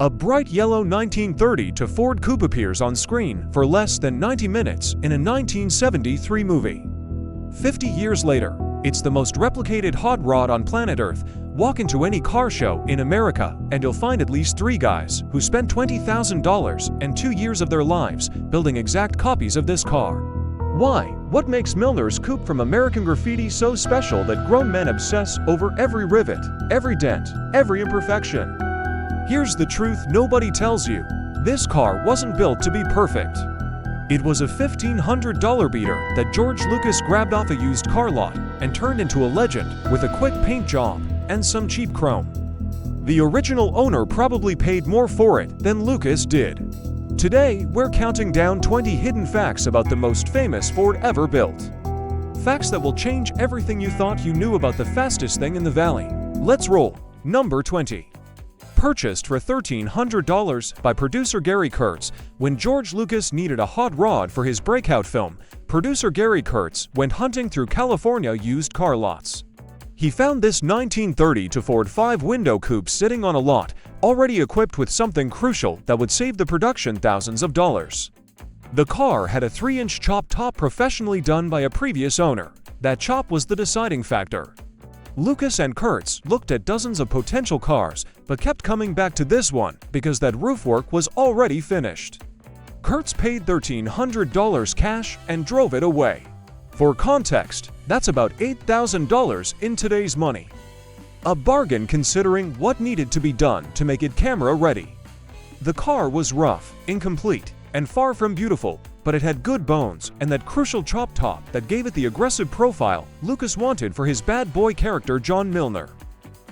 A bright yellow 1930 Ford coupe appears on screen for less than 90 minutes in a 1973 movie. 50 years later, it's the most replicated hot rod on planet Earth. Walk into any car show in America and you'll find at least 3 guys who spent $20,000 and 2 years of their lives building exact copies of this car. Why? What makes Milner's coupe from American Graffiti so special that grown men obsess over every rivet, every dent, every imperfection? Here's the truth nobody tells you. This car wasn't built to be perfect. It was a $1,500 beater that George Lucas grabbed off a used car lot and turned into a legend with a quick paint job and some cheap chrome. The original owner probably paid more for it than Lucas did. Today, we're counting down 20 hidden facts about the most famous Ford ever built. Facts that will change everything you thought you knew about the fastest thing in the valley. Let's roll. Number 20. Purchased for $1,300 by producer Gary Kurtz. When George Lucas needed a hot rod for his breakout film, producer Gary Kurtz went hunting through California used car lots. He found this 1930 Ford 5-window coupe sitting on a lot, already equipped with something crucial that would save the production thousands of dollars. The car had a 3-inch chop top professionally done by a previous owner. That chop was the deciding factor. Lucas and Kurtz looked at dozens of potential cars, but kept coming back to this one because that roof work was already finished. Kurtz paid $1,300 cash and drove it away. For context, that's about $8,000 in today's money. A bargain considering what needed to be done to make it camera ready. The car was rough, incomplete, and far from beautiful, but it had good bones and that crucial chop top that gave it the aggressive profile Lucas wanted for his bad boy character John Milner.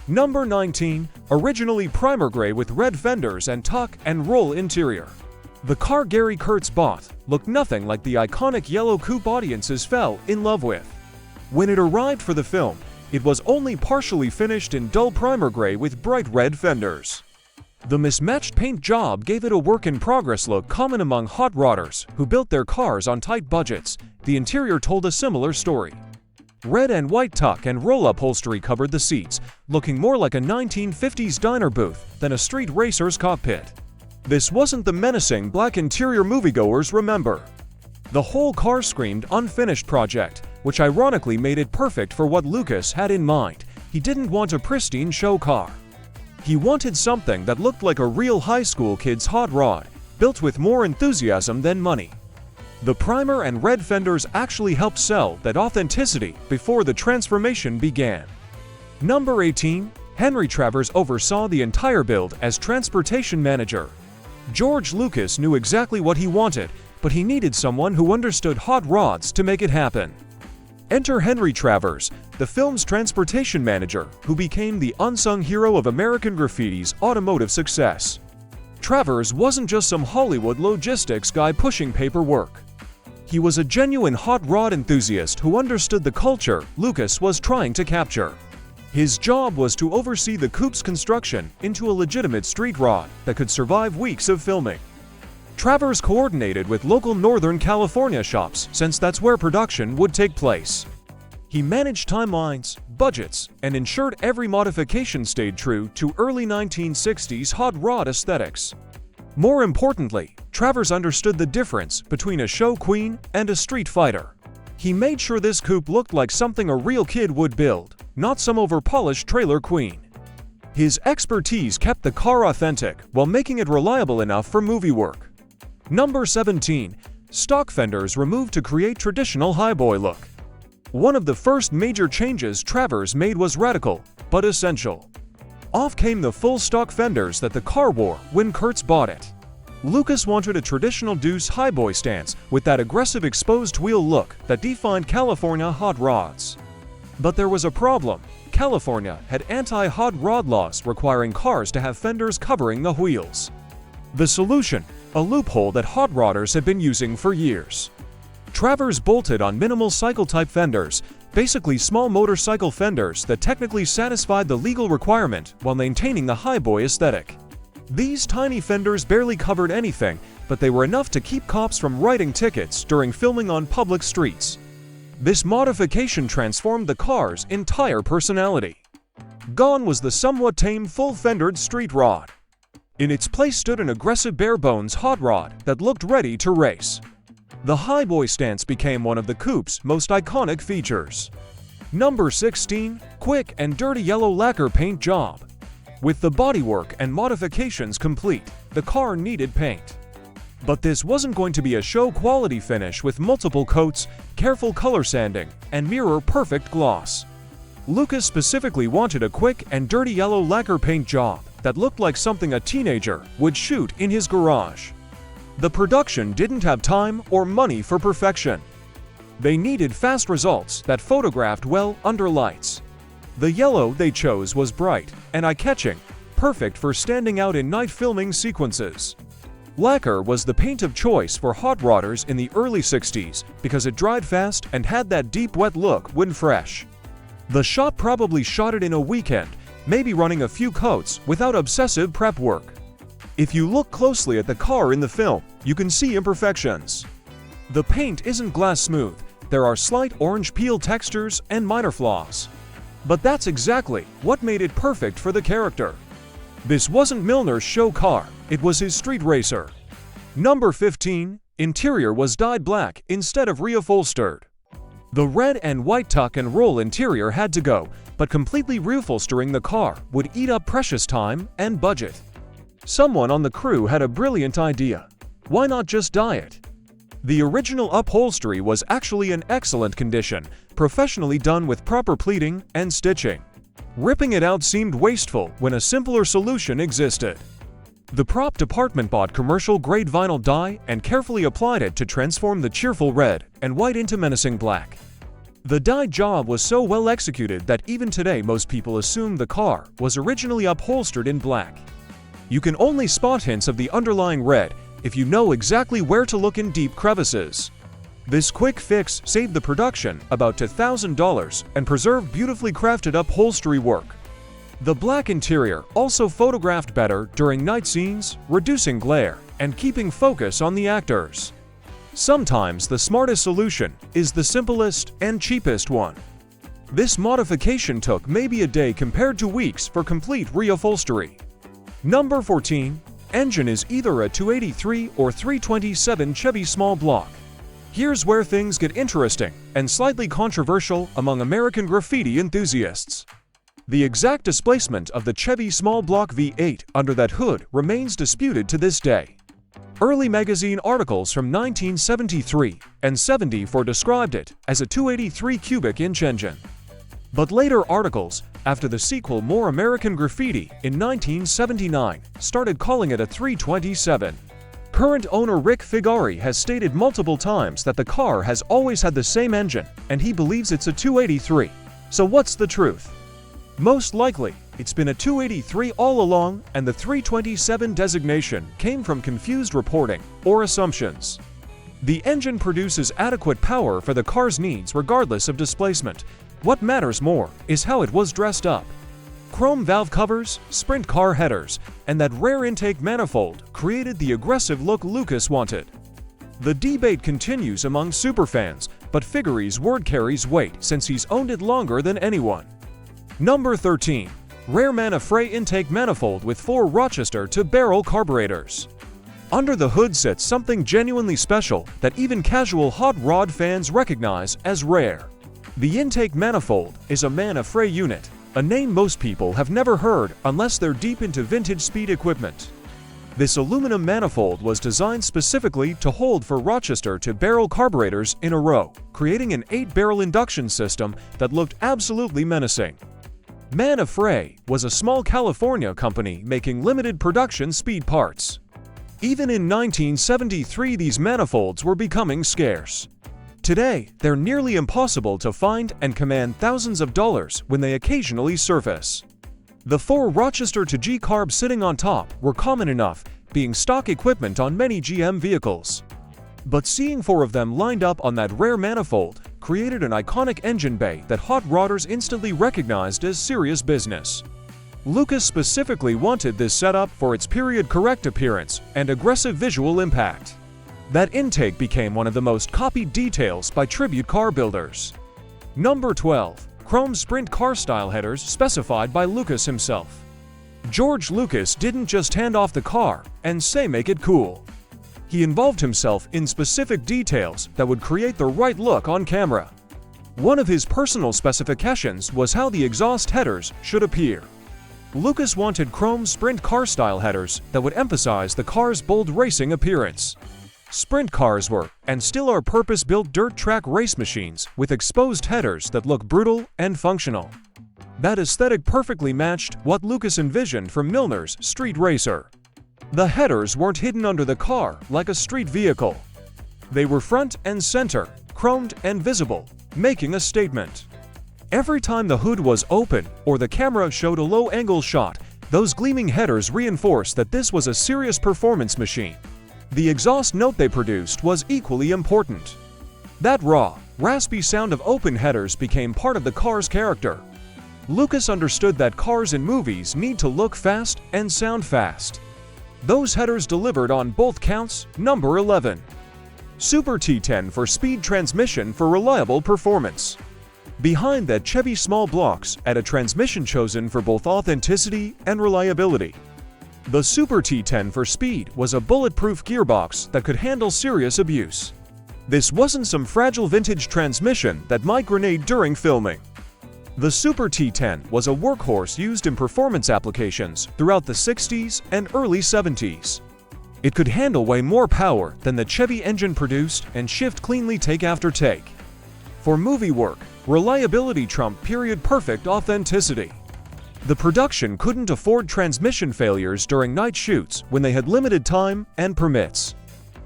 Number 19. Originally primer gray with red fenders and tuck and roll interior. The car Gary Kurtz bought looked nothing like the iconic yellow coupe audiences fell in love with. When it arrived for the film, it was only partially finished in dull primer gray with bright red fenders. The mismatched paint job gave it a work-in-progress look common among hot rodders who built their cars on tight budgets. The interior told a similar story. Red and white tuck and roll upholstery covered the seats, looking more like a 1950s diner booth than a street racer's cockpit. This wasn't the menacing black interior moviegoers remember. The whole car screamed unfinished project, which ironically made it perfect for what Lucas had in mind. He didn't want a pristine show car. He wanted something that looked like a real high school kid's hot rod, built with more enthusiasm than money. The primer and red fenders actually helped sell that authenticity before the transformation began. Number 18. Henry Travers oversaw the entire build as transportation manager. George Lucas knew exactly what he wanted, but he needed someone who understood hot rods to make it happen. Enter Henry Travers, the film's transportation manager, who became the unsung hero of American Graffiti's automotive success. Travers wasn't just some Hollywood logistics guy pushing paperwork. He was a genuine hot rod enthusiast who understood the culture Lucas was trying to capture. His job was to oversee the coupe's construction into a legitimate street rod that could survive weeks of filming. Travers coordinated with local Northern California shops since that's where production would take place. He managed timelines, budgets, and ensured every modification stayed true to early 1960s hot rod aesthetics. More importantly, Travers understood the difference between a show queen and a street fighter. He made sure this coupe looked like something a real kid would build, not some over-polished trailer queen. His expertise kept the car authentic while making it reliable enough for movie work. Number 17. Stock fenders removed to create traditional highboy look. One of the first major changes Travers made was radical, but essential. Off came the full stock fenders that the car wore when Kurtz bought it. Lucas wanted a traditional deuce highboy stance with that aggressive exposed wheel look that defined California hot rods. But there was a problem. California had anti-hot rod laws requiring cars to have fenders covering the wheels. The solution? A loophole that hot rodders had been using for years. Travers bolted on minimal cycle-type fenders, basically small motorcycle fenders that technically satisfied the legal requirement while maintaining the highboy aesthetic. These tiny fenders barely covered anything, but they were enough to keep cops from writing tickets during filming on public streets. This modification transformed the car's entire personality. Gone was the somewhat tame full-fendered street rod. In its place stood an aggressive bare-bones hot rod that looked ready to race. The highboy stance became one of the coupe's most iconic features. Number 16. Quick and dirty yellow lacquer paint job. With the bodywork and modifications complete, the car needed paint. But this wasn't going to be a show-quality finish with multiple coats, careful color sanding, and mirror-perfect gloss. Lucas specifically wanted a quick and dirty yellow lacquer paint job that looked like something a teenager would shoot in his garage. The production didn't have time or money for perfection. They needed fast results that photographed well under lights. The yellow they chose was bright and eye-catching, perfect for standing out in night filming sequences. Lacquer was the paint of choice for hot rodders in the early 60s because it dried fast and had that deep wet look when fresh. The shop probably shot it in a weekend, maybe running a few coats without obsessive prep work. If you look closely at the car in the film, you can see imperfections. The paint isn't glass smooth, there are slight orange peel textures and minor flaws. But that's exactly what made it perfect for the character. This wasn't Milner's show car, it was his street racer. Number 15. Interior was dyed black instead of reupholstered. The red and white tuck and roll interior had to go, but completely reupholstering the car would eat up precious time and budget. Someone on the crew had a brilliant idea. Why not just dye it? The original upholstery was actually in excellent condition, professionally done with proper pleating and stitching. Ripping it out seemed wasteful when a simpler solution existed. The prop department bought commercial-grade vinyl dye and carefully applied it to transform the cheerful red and white into menacing black. The dye job was so well executed that even today most people assume the car was originally upholstered in black. You can only spot hints of the underlying red if you know exactly where to look in deep crevices. This quick fix saved the production about $2,000 and preserved beautifully crafted upholstery work. The black interior also photographed better during night scenes, reducing glare and keeping focus on the actors. Sometimes the smartest solution is the simplest and cheapest one. This modification took maybe a day compared to weeks for complete reupholstery. Number 14. Engine is either a 283 or 327 Chevy small block. Here's where things get interesting and slightly controversial among American Graffiti enthusiasts. The exact displacement of the Chevy small block V8 under that hood remains disputed to this day. Early magazine articles from 1973 and 74 described it as a 283 cubic inch engine. But later articles, after the sequel More American Graffiti in 1979, started calling it a 327. Current owner Rick Figari has stated multiple times that the car has always had the same engine, and he believes it's a 283. So what's the truth? Most likely, it's been a 283 all along, and the 327 designation came from confused reporting or assumptions. The engine produces adequate power for the car's needs regardless of displacement. What matters more is how it was dressed up. Chrome valve covers, sprint car headers, and that rare intake manifold created the aggressive look Lucas wanted. The debate continues among superfans, but Figari's word carries weight since he's owned it longer than anyone. Number 13. Rare Manfrey intake manifold with 4 Rochester to barrel carburetors. Under the hood sits something genuinely special that even casual hot rod fans recognize as rare. The intake manifold is a Manfrey unit, a name most people have never heard unless they're deep into vintage speed equipment. This aluminum manifold was designed specifically to hold 4 Rochester to barrel carburetors in a row, creating an 8-barrel induction system that looked absolutely menacing. Manfrey was a small California company making limited production speed parts. Even in 1973, these manifolds were becoming scarce. Today, they're nearly impossible to find and command thousands of dollars when they occasionally surface. The 4 Rochester to G-carb sitting on top were common enough, being stock equipment on many GM vehicles. But seeing 4 of them lined up on that rare manifold created an iconic engine bay that hot rodders instantly recognized as serious business. Lucas specifically wanted this setup for its period-correct appearance and aggressive visual impact. That intake became one of the most copied details by tribute car builders. Number 12. Chrome sprint car style headers specified by Lucas himself. George Lucas didn't just hand off the car and say make it cool. He involved himself in specific details that would create the right look on camera. One of his personal specifications was how the exhaust headers should appear. Lucas wanted chrome sprint car-style headers that would emphasize the car's bold racing appearance. Sprint cars were, and still are, purpose-built dirt track race machines with exposed headers that look brutal and functional. That aesthetic perfectly matched what Lucas envisioned for Milner's street racer. The headers weren't hidden under the car like a street vehicle. They were front and center, chromed and visible, making a statement. Every time the hood was open or the camera showed a low-angle shot, those gleaming headers reinforced that this was a serious performance machine. The exhaust note they produced was equally important. That raw, raspy sound of open headers became part of the car's character. Lucas understood that cars in movies need to look fast and sound fast. Those headers delivered on both counts. Number 11. Super T10 for speed transmission for reliable performance. Behind that Chevy small blocks had a transmission chosen for both authenticity and reliability. The Super T10 for speed was a bulletproof gearbox that could handle serious abuse. This wasn't some fragile vintage transmission that might grenade during filming. The Super T10 was a workhorse used in performance applications throughout the 60s and early 70s. It could handle way more power than the Chevy engine produced and shift cleanly take after take. For movie work, reliability trumped period-perfect authenticity. The production couldn't afford transmission failures during night shoots when they had limited time and permits.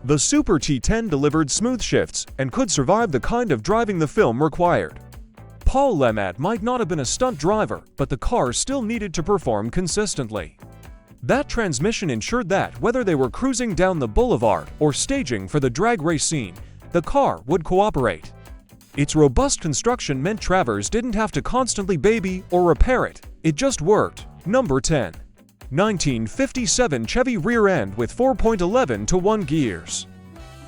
The Super T10 delivered smooth shifts and could survive the kind of driving the film required. Paul Le Mat might not have been a stunt driver, but the car still needed to perform consistently. That transmission ensured that, whether they were cruising down the boulevard or staging for the drag race scene, the car would cooperate. Its robust construction meant Travers didn't have to constantly baby or repair it, it just worked. Number 10. 1957 Chevy rear end with 4.11:1 gears.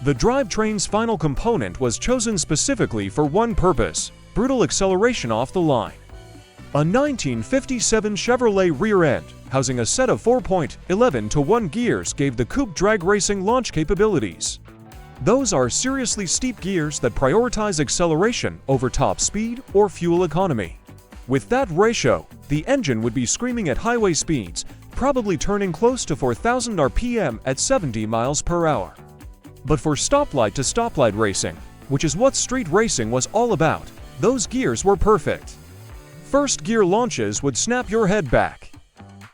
The drivetrain's final component was chosen specifically for one purpose: brutal acceleration off the line. A 1957 Chevrolet rear end, housing a set of 4.11:1 gears, gave the coupe drag racing launch capabilities. Those are seriously steep gears that prioritize acceleration over top speed or fuel economy. With that ratio, the engine would be screaming at highway speeds, probably turning close to 4,000 RPM at 70 miles per hour. But for stoplight to stoplight racing, which is what street racing was all about, those gears were perfect. First gear launches would snap your head back.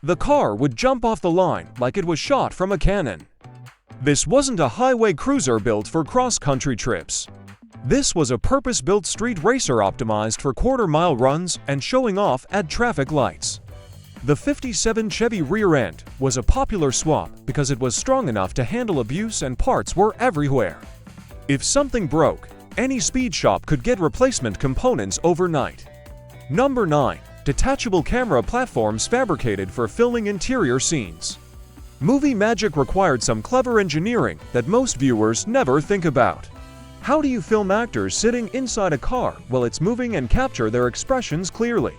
The car would jump off the line like it was shot from a cannon. This wasn't a highway cruiser built for cross-country trips. This was a purpose-built street racer optimized for quarter-mile runs and showing off at traffic lights. The 57 Chevy rear end was a popular swap because it was strong enough to handle abuse and parts were everywhere. If something broke, any speed shop could get replacement components overnight. Number 9. Detachable camera platforms fabricated for filming interior scenes. Movie magic required some clever engineering that most viewers never think about. How do you film actors sitting inside a car while it's moving and capture their expressions clearly?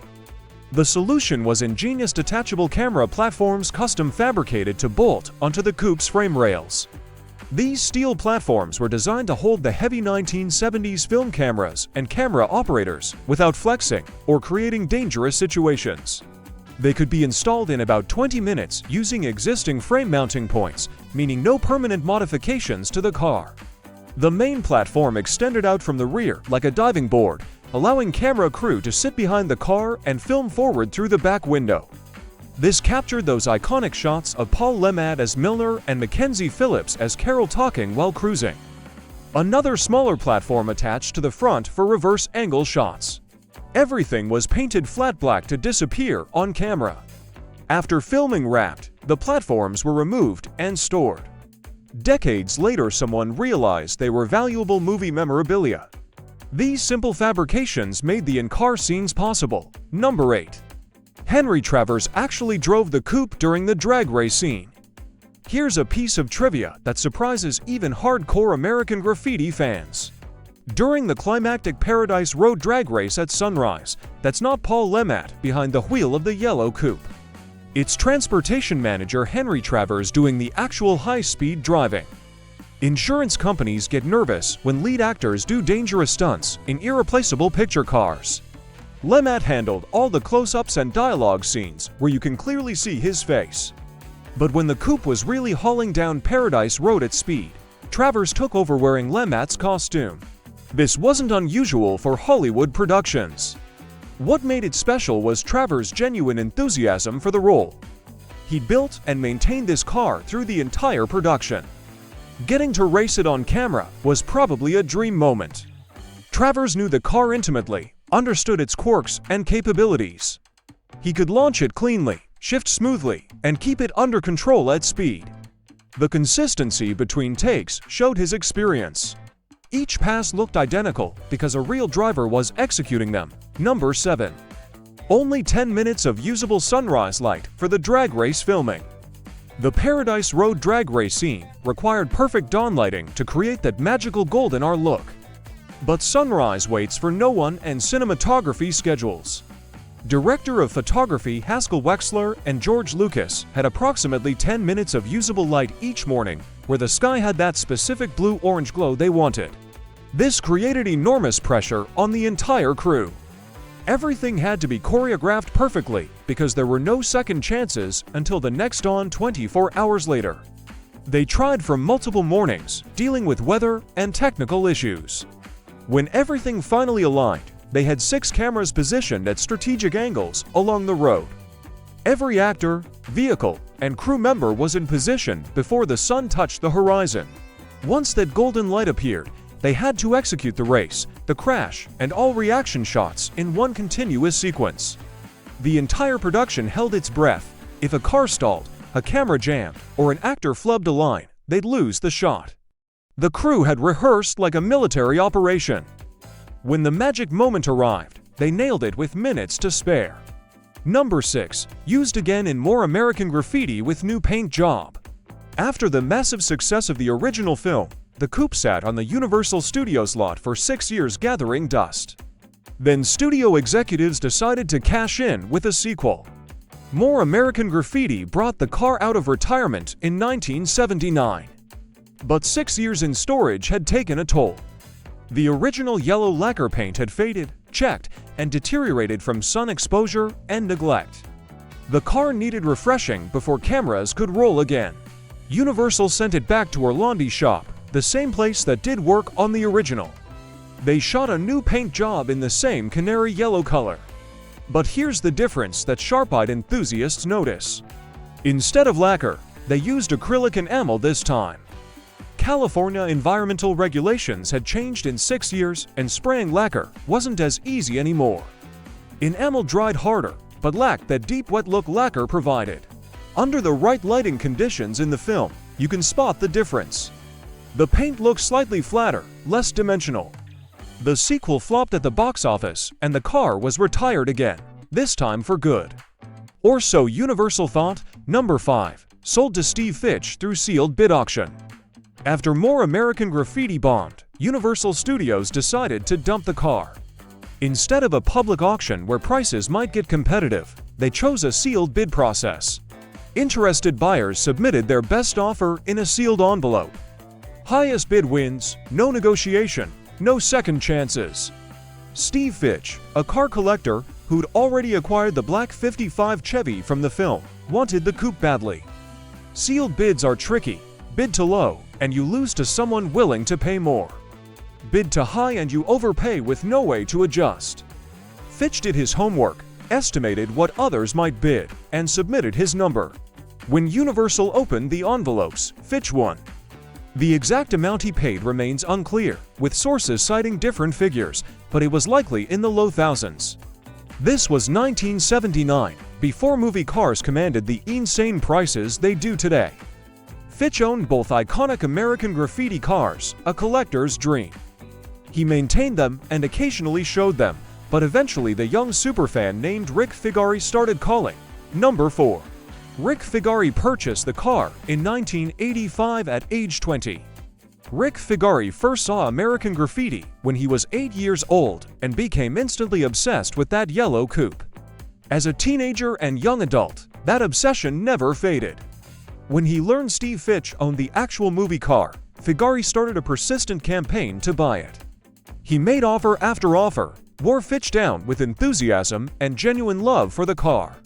The solution was ingenious detachable camera platforms custom fabricated to bolt onto the coupe's frame rails. These steel platforms were designed to hold the heavy 1970s film cameras and camera operators without flexing or creating dangerous situations. They could be installed in about 20 minutes using existing frame mounting points, meaning no permanent modifications to the car. The main platform extended out from the rear like a diving board, allowing camera crew to sit behind the car and film forward through the back window. This captured those iconic shots of Paul Le Mat as Milner and Mackenzie Phillips as Carol talking while cruising. Another smaller platform attached to the front for reverse angle shots. Everything was painted flat black to disappear on camera. After filming wrapped, the platforms were removed and stored. Decades later, someone realized they were valuable movie memorabilia. These simple fabrications made the in-car scenes possible. Number 8. Henry Travers actually drove the coupe during the drag race scene. Here's a piece of trivia that surprises even hardcore American Graffiti fans. During the climactic Paradise Road drag race at sunrise, that's not Paul Le Mat behind the wheel of the yellow coupe. It's transportation manager Henry Travers doing the actual high-speed driving. Insurance companies get nervous when lead actors do dangerous stunts in irreplaceable picture cars. Lemat handled all the close-ups and dialogue scenes where you can clearly see his face. But when the coupe was really hauling down Paradise Road at speed, Travers took over wearing Lemat's costume. This wasn't unusual for Hollywood productions. What made it special was Travers' genuine enthusiasm for the role. He built and maintained this car through the entire production. Getting to race it on camera was probably a dream moment. Travers knew the car intimately, understood its quirks and capabilities. He could launch it cleanly, shift smoothly, and keep it under control at speed. The consistency between takes showed his experience. Each pass looked identical because a real driver was executing them. Number 7. Only 10 minutes of usable sunrise light for the drag race filming. The Paradise Road drag race scene required perfect dawn lighting to create that magical golden hour look. But sunrise waits for no one and cinematography schedules. Director of photography Haskell Wexler and George Lucas had approximately 10 minutes of usable light each morning where the sky had that specific blue-orange glow they wanted. This created enormous pressure on the entire crew. Everything had to be choreographed perfectly because there were no second chances until the next dawn 24 hours later. They tried for multiple mornings, dealing with weather and technical issues. When everything finally aligned, they had 6 cameras positioned at strategic angles along the road. Every actor, vehicle, and crew member was in position before the sun touched the horizon. Once that golden light appeared, they had to execute the race, the crash, and all reaction shots in one continuous sequence. The entire production held its breath. If a car stalled, a camera jammed, or an actor flubbed a line, they'd lose the shot. The crew had rehearsed like a military operation. When the magic moment arrived, they nailed it with minutes to spare. Number 6. Used again in more American Graffiti with new paint job. After the massive success of the original film, the coupe sat on the Universal Studios lot for 6 years gathering dust. Then studio executives decided to cash in with a sequel. More American Graffiti brought the car out of retirement in 1979. But 6 years in storage had taken a toll. The original yellow lacquer paint had faded, checked, and deteriorated from sun exposure and neglect. The car needed refreshing before cameras could roll again. Universal sent it back to Orlandi shop, the same place that did work on the original. They shot a new paint job in the same canary yellow color. But here's the difference that sharp-eyed enthusiasts notice. Instead of lacquer, they used acrylic enamel this time. California environmental regulations had changed in 6 years, and spraying lacquer wasn't as easy anymore. Enamel dried harder, but lacked that deep wet look lacquer provided. Under the right lighting conditions in the film, you can spot the difference. The paint looked slightly flatter, less dimensional. The sequel flopped at the box office, and the car was retired again, this time for good. Or so Universal thought. Number 5. Sold to Steve Fitch through sealed bid auction. After more American Graffiti bombed, Universal Studios decided to dump the car. Instead of a public auction where prices might get competitive, they chose a sealed bid process. Interested buyers submitted their best offer in a sealed envelope. Highest bid wins, no negotiation, no second chances. Steve Fitch, a car collector who'd already acquired the black '55 Chevy from the film, wanted the coupe badly. Sealed bids are tricky. Bid to low, and you lose to someone willing to pay more. Bid to high and you overpay with no way to adjust. Fitch did his homework, estimated what others might bid, and submitted his number. When Universal opened the envelopes, Fitch won. The exact amount he paid remains unclear, with sources citing different figures, but it was likely in the low thousands. This was 1979, before movie cars commanded the insane prices they do today. Fitch owned both iconic American Graffiti cars, a collector's dream. He maintained them and occasionally showed them, but eventually the young superfan named Rick Figari started calling. Number 4. Rick Figari purchased the car in 1985 at age 20. Rick Figari first saw American Graffiti when he was 8 years old and became instantly obsessed with that yellow coupe. As a teenager and young adult, That obsession never faded. When he learned Steve Fitch owned the actual movie car, Figari started a persistent campaign to buy it. He made offer after offer, wore Fitch down with enthusiasm and genuine love for the car.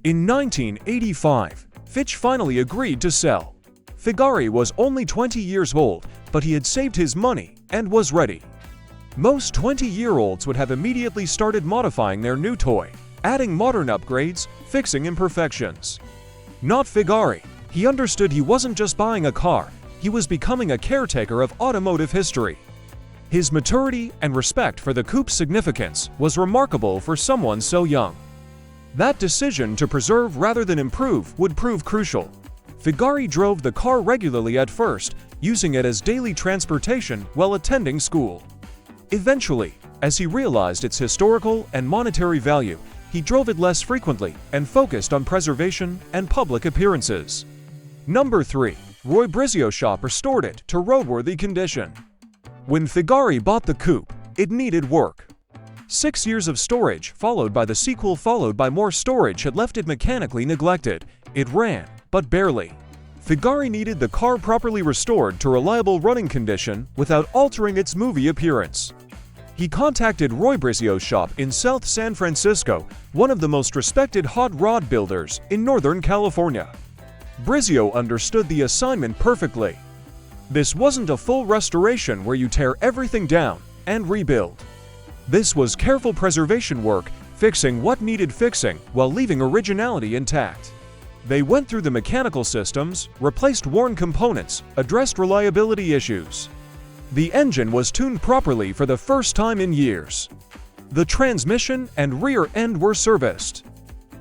In 1985, Fitch finally agreed to sell. Figari was only 20 years old, but he had saved his money and was ready. Most 20-year-olds would have immediately started modifying their new toy, adding modern upgrades, fixing imperfections. Not Figari. He understood he wasn't just buying a car, he was becoming a caretaker of automotive history. His maturity and respect for the coupe's significance was remarkable for someone so young. That decision to preserve rather than improve would prove crucial. Figari drove the car regularly at first, using it as daily transportation while attending school. Eventually, as he realized its historical and monetary value, he drove it less frequently and focused on preservation and public appearances. Number 3. Roy Brizio shop restored it to roadworthy condition. When Figari bought the coupe, it needed work. 6 years of storage, followed by the sequel followed by more storage, had left it mechanically neglected. It ran, but barely. Figari needed the car properly restored to reliable running condition without altering its movie appearance. He contacted Roy Brizio's shop in South San Francisco, one of the most respected hot rod builders in Northern California. Brizio understood the assignment perfectly. This wasn't a full restoration where you tear everything down and rebuild. This was careful preservation work, fixing what needed fixing while leaving originality intact. They went through the mechanical systems, replaced worn components, addressed reliability issues. The engine was tuned properly for the first time in years. The transmission and rear end were serviced.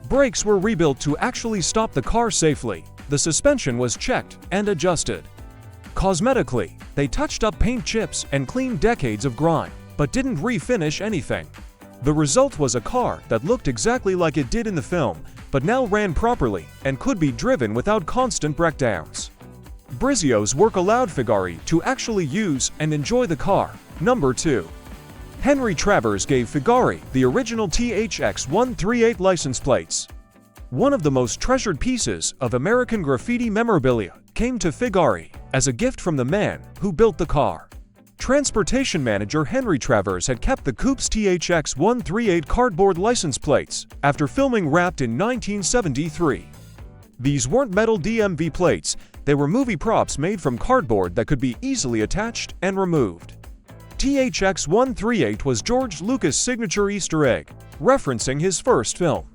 Brakes were rebuilt to actually stop the car safely. The suspension was checked and adjusted. Cosmetically, they touched up paint chips and cleaned decades of grime, but didn't refinish anything. The result was a car that looked exactly like it did in the film, but now ran properly and could be driven without constant breakdowns. Brizio's work allowed Figari to actually use and enjoy the car. Number 2. Henry Travers gave Figari the original THX 138 license plates. One of the most treasured pieces of American Graffiti memorabilia came to Figari as a gift from the man who built the car. Transportation manager Henry Travers had kept the coupe's THX 138 cardboard license plates after filming Wrapped in 1973. These weren't metal DMV plates, they were movie props made from cardboard that could be easily attached and removed. THX 138 was George Lucas' signature Easter egg, referencing his first film.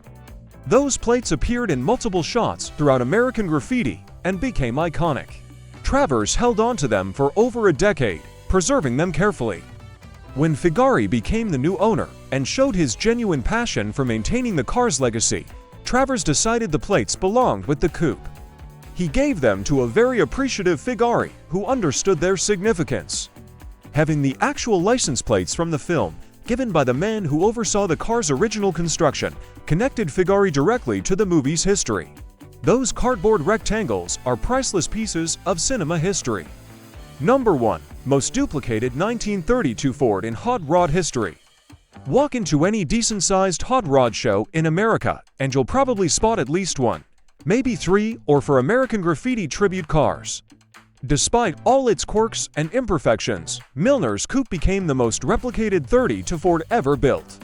Those plates appeared in multiple shots throughout American Graffiti and became iconic. Travers held on to them for over a decade, preserving them carefully. When Figari became the new owner and showed his genuine passion for maintaining the car's legacy, Travers decided the plates belonged with the coupe. He gave them to a very appreciative Figari who understood their significance. Having the actual license plates from the film, given by the man who oversaw the car's original construction, connected Figari directly to the movie's history. Those cardboard rectangles are priceless pieces of cinema history. Number 1. Most duplicated 1932 Ford in hot rod history. Walk into any decent-sized hot rod show in America, and you'll probably spot at least one, maybe 3, or for American Graffiti tribute cars. Despite all its quirks and imperfections, Milner's coupe became the most replicated 32 Ford ever built.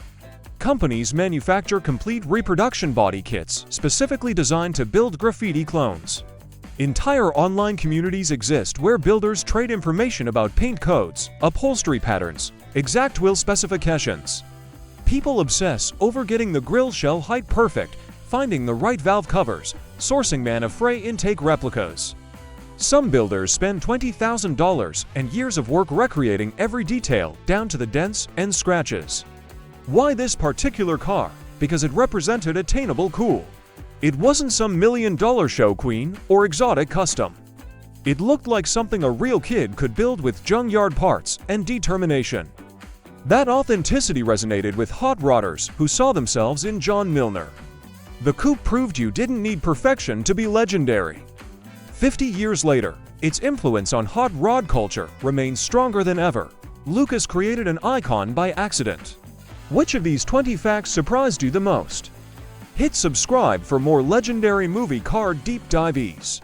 Companies manufacture complete reproduction body kits specifically designed to build graffiti clones. Entire online communities exist where builders trade information about paint codes, upholstery patterns, exact wheel specifications. People obsess over getting the grille shell height perfect, finding the right valve covers, sourcing Manfrey intake replicas. Some builders spend $20,000 and years of work recreating every detail down to the dents and scratches. Why this particular car? Because it represented attainable cool. It wasn't some $1 million show queen or exotic custom. It looked like something a real kid could build with junkyard parts and determination. That authenticity resonated with hot rodders who saw themselves in John Milner. The coupe proved you didn't need perfection to be legendary. 50 years later, its influence on hot rod culture remains stronger than ever. Lucas created an icon by accident. Which of these 20 facts surprised you the most? Hit subscribe for more legendary movie car deep dives.